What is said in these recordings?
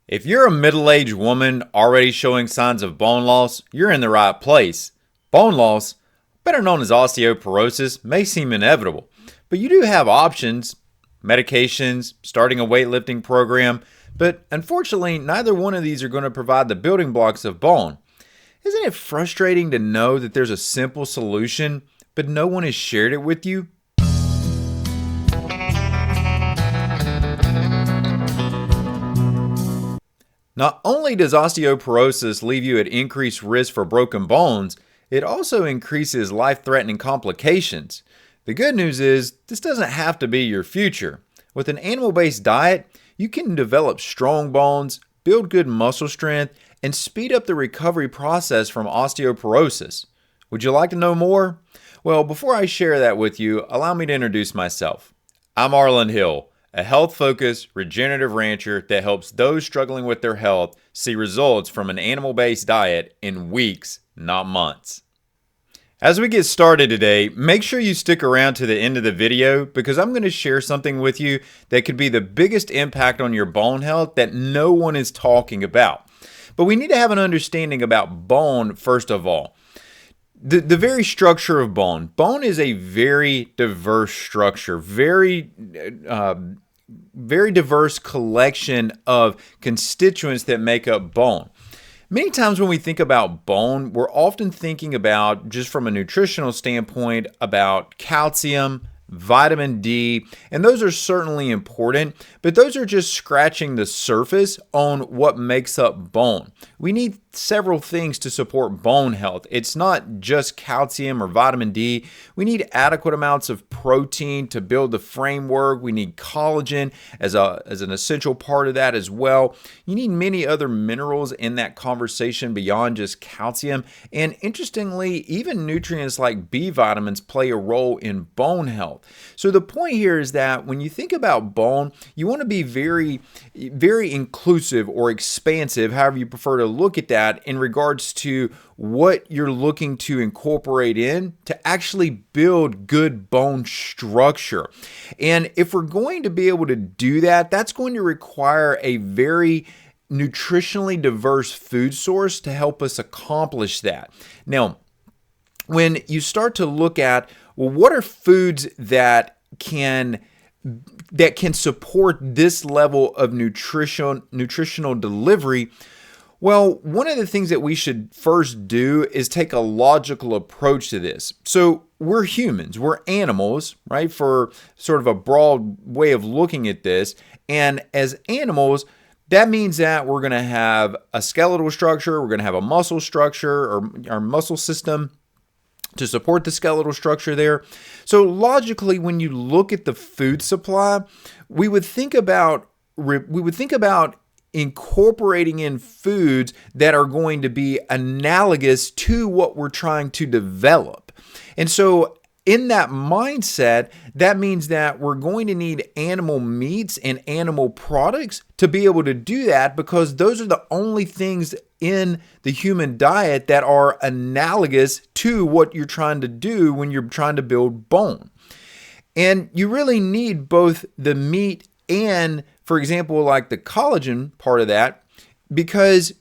If you're a middle-aged woman already showing signs of bone loss, you're in the right place. Bone loss, better known as osteoporosis, may seem inevitable, but you do have options, medications, starting a weightlifting program, but unfortunately, neither one of these are going to provide the building blocks of bone. Isn't it frustrating to know that there's a simple solution, but no one has shared it with you? Not only does osteoporosis leave you at increased risk for broken bones, it also increases life-threatening complications. The good news is, this doesn't have to be your future. With an animal-based diet, you can develop strong bones, build good muscle strength, and speed up the recovery process from osteoporosis. Would you like to know more? Well, before I share that with you, allow me to introduce myself. I'm Arlen Hill, a health-focused, regenerative rancher that helps those struggling with their health see results from an animal-based diet in weeks, not months. As we get started today, make sure you stick around to the end of the video because I'm going to share something with you that could be the biggest impact on your bone health that no one is talking about. But we need to have an understanding about bone first of all. The very structure of bone. Bone is a very diverse structure, very diverse collection of constituents that make up bone. Many times when we think about bone, we're often thinking about, just from a nutritional standpoint, about calcium, vitamin D, and those are certainly important, but those are just scratching the surface on what makes up bone. We need several things to support bone health. It's not just calcium or vitamin D. We need adequate amounts of protein to build the framework. We need collagen as an essential part of that as well. You need many other minerals in that conversation beyond just calcium. And interestingly, even nutrients like B vitamins play a role in bone health. So the point here is that when you think about bone, you want to be very, very inclusive or expansive, however you prefer to look at that, in regards to what you're looking to incorporate in to actually build good bone structure. And if we're going to be able to do that, that's going to require a very nutritionally diverse food source to help us accomplish that. Now, when you start to look at, well, what are foods that can support this level of nutritional delivery? Well, one of the things that we should first do is take a logical approach to this. So we're humans, we're animals, right? For sort of a broad way of looking at this. And as animals, that means that we're going to have a skeletal structure, we're going to have a muscle structure or our muscle system to support the skeletal structure there. So logically, when you look at the food supply, we would think about incorporating in foods that are going to be analogous to what we're trying to develop. And so in that mindset, that means that we're going to need animal meats and animal products to be able to do that, because those are the only things in the human diet that are analogous to what you're trying to do when you're trying to build bone. And you really need both the meat and, for example, like the collagen part of that, because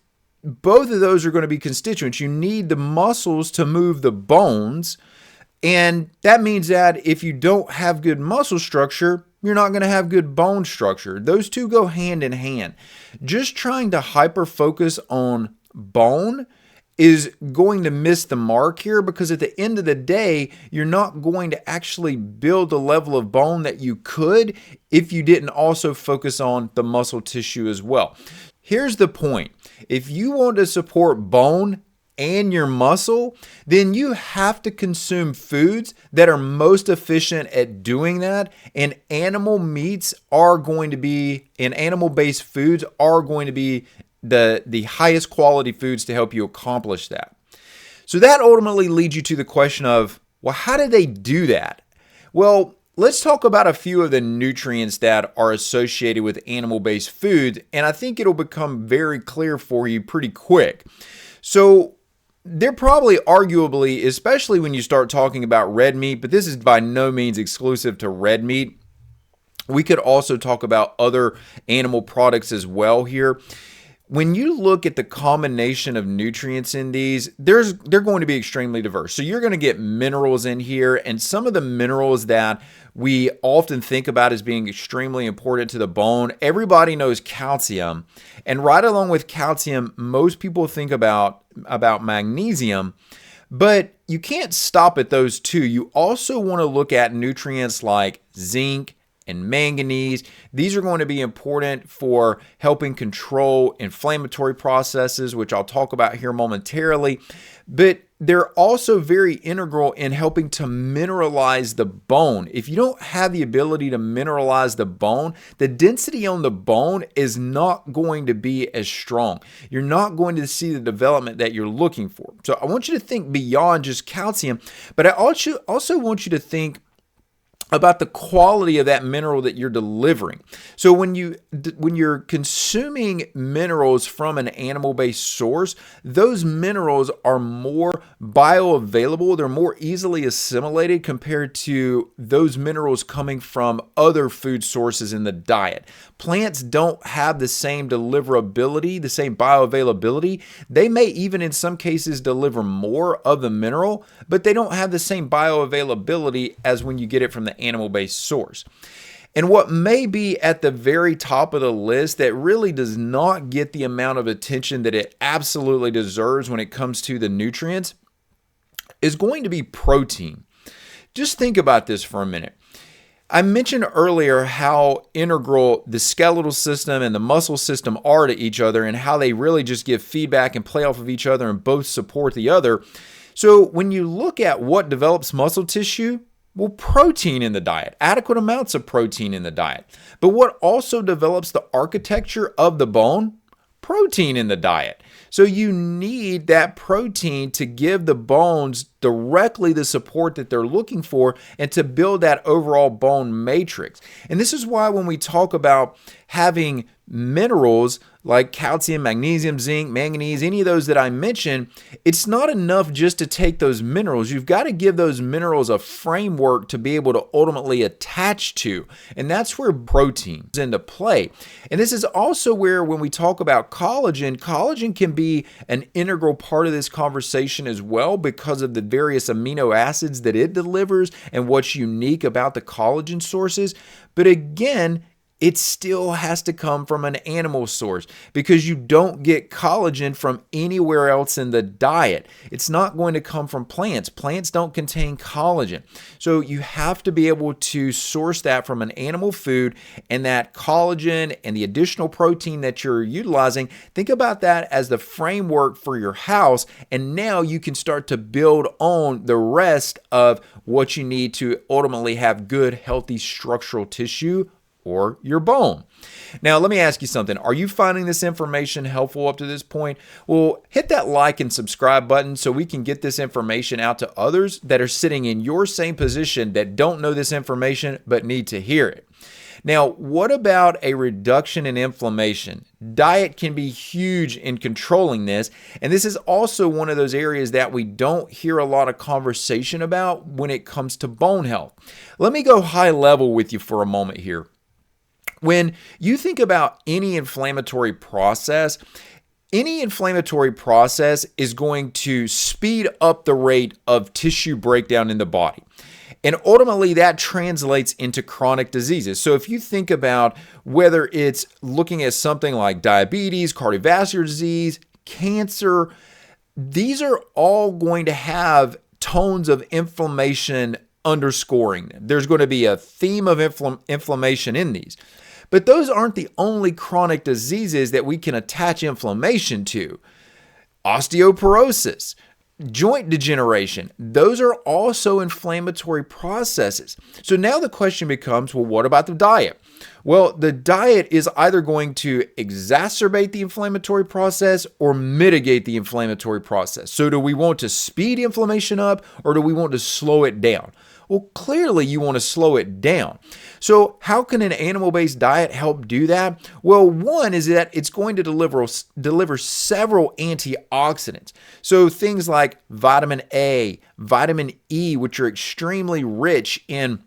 both of those are going to be constituents. You need the muscles to move the bones. And that means that if you don't have good muscle structure, you're not going to have good bone structure. Those two go hand in hand. Just trying to hyper focus on bone is going to miss the mark here, because at the end of the day, you're not going to actually build the level of bone that you could if you didn't also focus on the muscle tissue as well. Here's the point. If you want to support bone and your muscle, then you have to consume foods that are most efficient at doing that. And animal meats are going to be, and animal-based foods are going to be the highest quality foods to help you accomplish that. So that ultimately leads you to the question of, well, how do they do that? Well, let's talk about a few of the nutrients that are associated with animal-based foods, and I think it'll become very clear for you pretty quick. So they're probably arguably, especially when you start talking about red meat, but this is by no means exclusive to red meat. We could also talk about other animal products as well here. When you look at the combination of nutrients in these, they're going to be extremely diverse. So you're going to get minerals in here, and some of the minerals that we often think about as being extremely important to the bone. Everybody knows calcium, and right along with calcium, most people think about magnesium, but you can't stop at those two. You also want to look at nutrients like zinc and manganese. These are going to be important for helping control inflammatory processes, which I'll talk about here momentarily. But they're also very integral in helping to mineralize the bone. If you don't have the ability to mineralize the bone, the density on the bone is not going to be as strong. You're not going to see the development that you're looking for. So I want you to think beyond just calcium, but I also want you to think about the quality of that mineral that you're delivering. So when you're consuming minerals from an animal-based source, those minerals are more bioavailable. They're more easily assimilated compared to those minerals coming from other food sources in the diet. Plants don't have the same deliverability, the same bioavailability. They may even in some cases deliver more of the mineral, but they don't have the same bioavailability as when you get it from the animal-based source. And what may be at the very top of the list that really does not get the amount of attention that it absolutely deserves when it comes to the nutrients is going to be protein. Just think about this for a minute. I mentioned earlier how integral the skeletal system and the muscle system are to each other and how they really just give feedback and play off of each other and both support the other. So when you look at what develops muscle tissue, well, protein in the diet, adequate amounts of protein in the diet. But what also develops the architecture of the bone? Protein in the diet. So you need that protein to give the bones directly the support that they're looking for and to build that overall bone matrix. And this is why when we talk about having minerals like calcium, magnesium, zinc, manganese, any of those that I mentioned, it's not enough just to take those minerals. You've got to give those minerals a framework to be able to ultimately attach to. And that's where protein is into play. And this is also where when we talk about collagen, collagen can be an integral part of this conversation as well because of the various amino acids that it delivers and what's unique about the collagen sources. But again, it still has to come from an animal source because you don't get collagen from anywhere else in the diet. It's not going to come from plants. Plants don't contain collagen. So you have to be able to source that from an animal food, and that collagen and the additional protein that you're utilizing, think about that as the framework for your house. And now you can start to build on the rest of what you need to ultimately have good, healthy structural tissue or your bone. Now, let me ask you something. Are you finding this information helpful up to this point? Well, hit that like and subscribe button so we can get this information out to others that are sitting in your same position that don't know this information but need to hear it. Now, what about a reduction in inflammation? Diet can be huge in controlling this, and this is also one of those areas that we don't hear a lot of conversation about when it comes to bone health. Let me go high level with you for a moment here. When you think about any inflammatory process is going to speed up the rate of tissue breakdown in the body. And ultimately, that translates into chronic diseases. So if you think about whether it's looking at something like diabetes, cardiovascular disease, cancer, these are all going to have tones of inflammation underscoring them. There's going to be a theme of inflammation in these. But those aren't the only chronic diseases that we can attach inflammation to. Osteoporosis, joint degeneration, those are also inflammatory processes. So now the question becomes, well, what about the diet? Well, the diet is either going to exacerbate the inflammatory process or mitigate the inflammatory process. So do we want to speed inflammation up or do we want to slow it down? Well, clearly you want to slow it down. So how can an animal-based diet help do that? Well, one is that it's going to deliver several antioxidants. So things like vitamin A, vitamin E, which are extremely rich in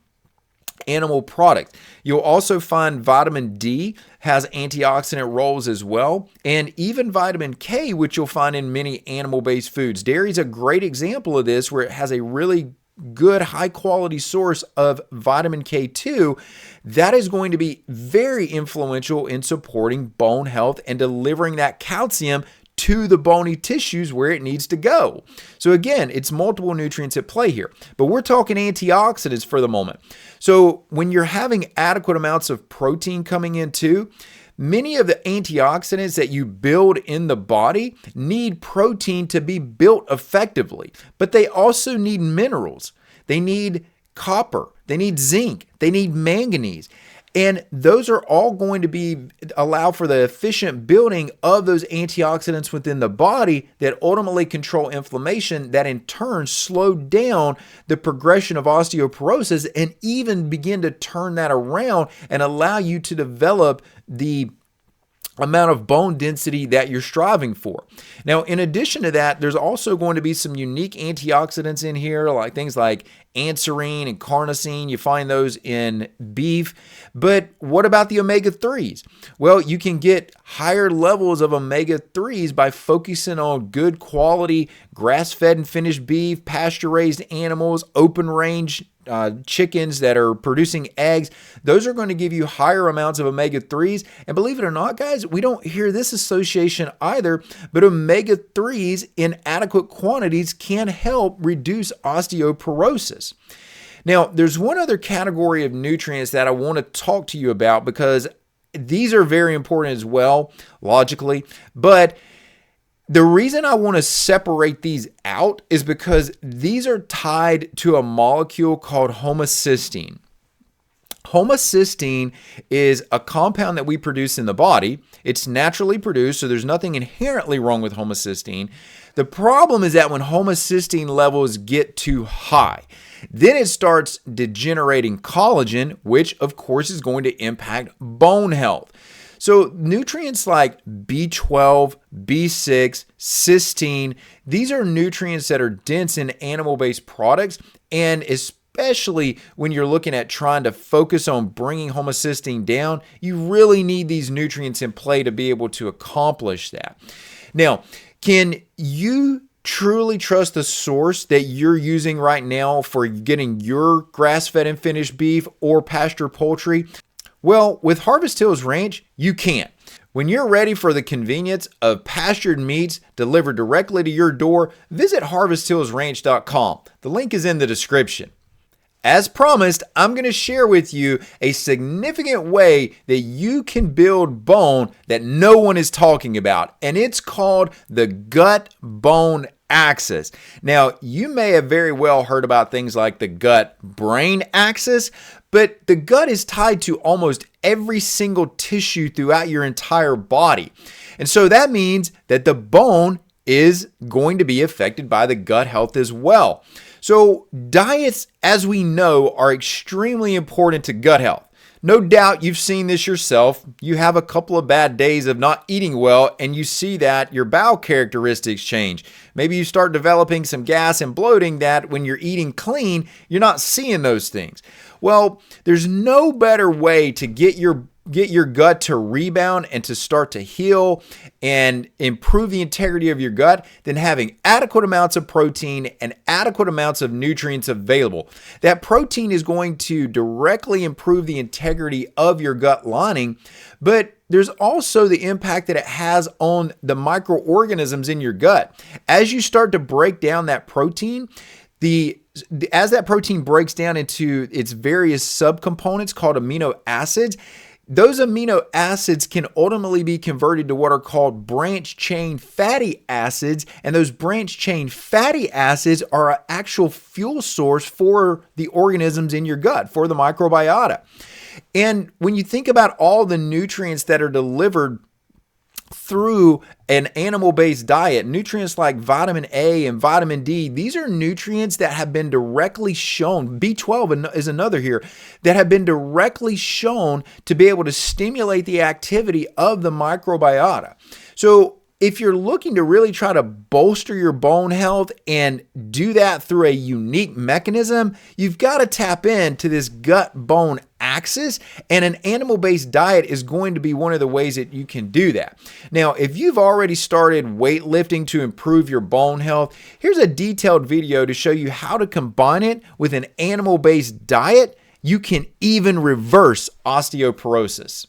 animal product. You'll also find vitamin D has antioxidant roles as well, and even vitamin K, which you'll find in many animal-based foods. Dairy is a great example of this, where it has a really good high quality source of vitamin K2 that is going to be very influential in supporting bone health and delivering that calcium to the bony tissues where it needs to go. So again, it's multiple nutrients at play here, but we're talking antioxidants for the moment. So when you're having adequate amounts of protein coming in too, many of the antioxidants that you build in the body need protein to be built effectively, but they also need minerals. They need copper, they need zinc, they need manganese. And those are all going to allow for the efficient building of those antioxidants within the body that ultimately control inflammation, that in turn slow down the progression of osteoporosis and even begin to turn that around and allow you to develop the amount of bone density that you're striving for. Now, in addition to that, there's also going to be some unique antioxidants in here, like things like anserine and carnosine. You find those in beef. But what about the omega-3s? Well, you can get higher levels of omega-3s by focusing on good quality grass-fed and finished beef, pasture-raised animals, open-range chickens that are producing eggs. Those are going to give you higher amounts of omega-3s. And believe it or not, guys, we don't hear this association either, but omega-3s in adequate quantities can help reduce osteoporosis. Now, there's one other category of nutrients that I want to talk to you about, because these are very important as well, logically, but the reason I want to separate these out is because these are tied to a molecule called homocysteine. Homocysteine is a compound that we produce in the body. It's naturally produced, so there's nothing inherently wrong with homocysteine. The problem is that when homocysteine levels get too high, then it starts degenerating collagen, which of course is going to impact bone health. So nutrients like B12, B6, cysteine, these are nutrients that are dense in animal-based products, and especially when you're looking at trying to focus on bringing homocysteine down, you really need these nutrients in play to be able to accomplish that. Now, can you truly trust the source that you're using right now for getting your grass-fed and finished beef or pasture poultry? Well, with Harvest Hills Ranch, you can't. When you're ready for the convenience of pastured meats delivered directly to your door, visit harvesthillsranch.com. The link is in the description. As promised, I'm going to share with you a significant way that you can build bone that no one is talking about, and it's called the gut-bone axis. Now, you may have very well heard about things like the gut-brain axis, but the gut is tied to almost every single tissue throughout your entire body. And so that means that the bone is going to be affected by the gut health as well. So diets, as we know, are extremely important to gut health. No doubt you've seen this yourself. You have a couple of bad days of not eating well, and you see that your bowel characteristics change. Maybe you start developing some gas and bloating that when you're eating clean, you're not seeing those things. Well, there's no better way to get your gut to rebound and to start to heal and improve the integrity of your gut than having adequate amounts of protein and adequate amounts of nutrients available. That protein is going to directly improve the integrity of your gut lining, but there's also the impact that it has on the microorganisms in your gut. As you start to break down that protein, as that protein breaks down into its various subcomponents called amino acids, those amino acids can ultimately be converted to what are called branch-chain fatty acids, and those branch-chain fatty acids are an actual fuel source for the organisms in your gut, for the microbiota. And when you think about all the nutrients that are delivered through an animal-based diet, nutrients like vitamin A and vitamin D, these are nutrients that have been directly shown, B12 is another here, that have been directly shown to be able to stimulate the activity of the microbiota. So If you're looking to really try to bolster your bone health and do that through a unique mechanism, you've got to tap into this gut-bone axis, and an animal-based diet is going to be one of the ways that you can do that. Now, if you've already started weightlifting to improve your bone health, here's a detailed video to show you how to combine it with an animal-based diet. You can even reverse osteoporosis.